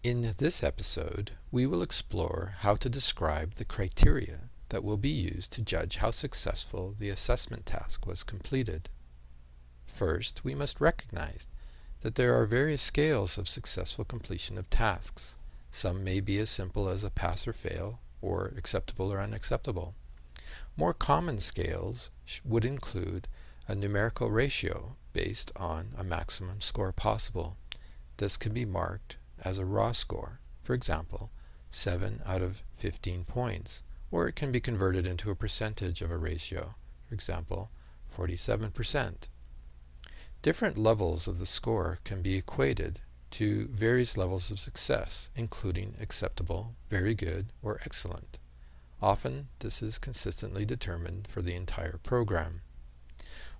In this episode, we will explore how to describe the criteria that will be used to judge how successful the assessment task was completed. First, we must recognize that there are various scales of successful completion of tasks. Some may be as simple as a pass or fail, or acceptable or unacceptable. More common scales would include a numerical ratio based on a maximum score possible. This can be marked as a raw score, for example, 7 out of 15 points, or it can be converted into a percentage of a ratio, for example, 47%. Different levels of the score can be equated to various levels of success, including acceptable, very good, or excellent. Often, this is consistently determined for the entire program.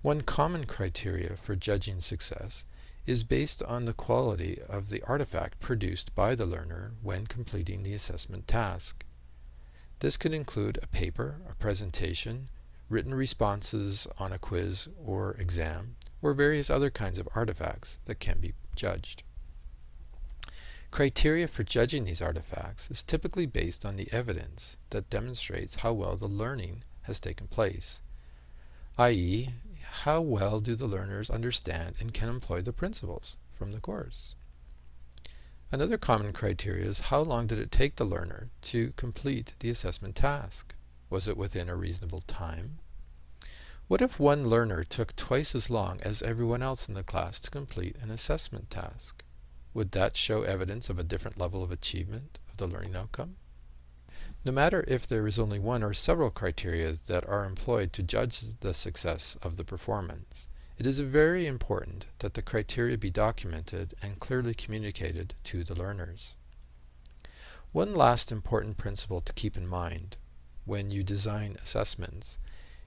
One common criteria for judging success is based on the quality of the artifact produced by the learner when completing the assessment task. This could include a paper, a presentation, written responses on a quiz or exam, or various other kinds of artifacts that can be judged. Criteria for judging these artifacts is typically based on the evidence that demonstrates how well the learning has taken place, i.e., how well do the learners understand and can employ the principles from the course. Another common criteria is how long did it take the learner to complete the assessment task? Was it within a reasonable time? What if one learner took twice as long as everyone else in the class to complete an assessment task? Would that show evidence of a different level of achievement of the learning outcome? No matter if there is only one or several criteria that are employed to judge the success of the performance, it is very important that the criteria be documented and clearly communicated to the learners. One last important principle to keep in mind when you design assessments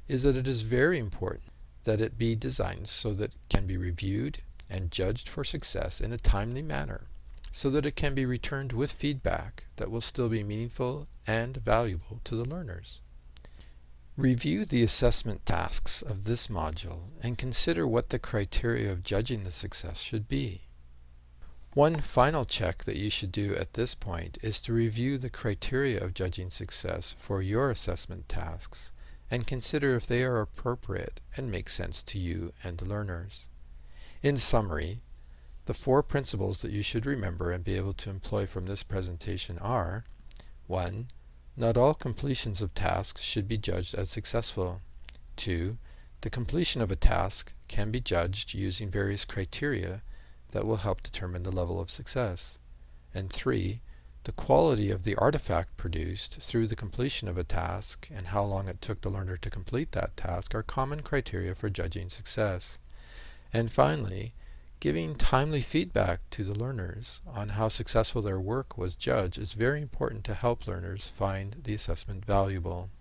is that it is very important that it be designed so that it can be reviewed and judged for success in a timely manner, so that it can be returned with feedback that will still be meaningful and valuable to the learners. Review the assessment tasks of this module and consider what the criteria of judging the success should be. One final check that you should do at this point is to review the criteria of judging success for your assessment tasks and consider if they are appropriate and make sense to you and the learners. In summary, the 4 principles that you should remember and be able to employ from this presentation are: 1. Not all completions of tasks should be judged as successful. 2. The completion of a task can be judged using various criteria that will help determine the level of success. And 3. The quality of the artifact produced through the completion of a task and how long it took the learner to complete that task are common criteria for judging success. And finally, giving timely feedback to the learners on how successful their work was judged is very important to help learners find the assessment valuable.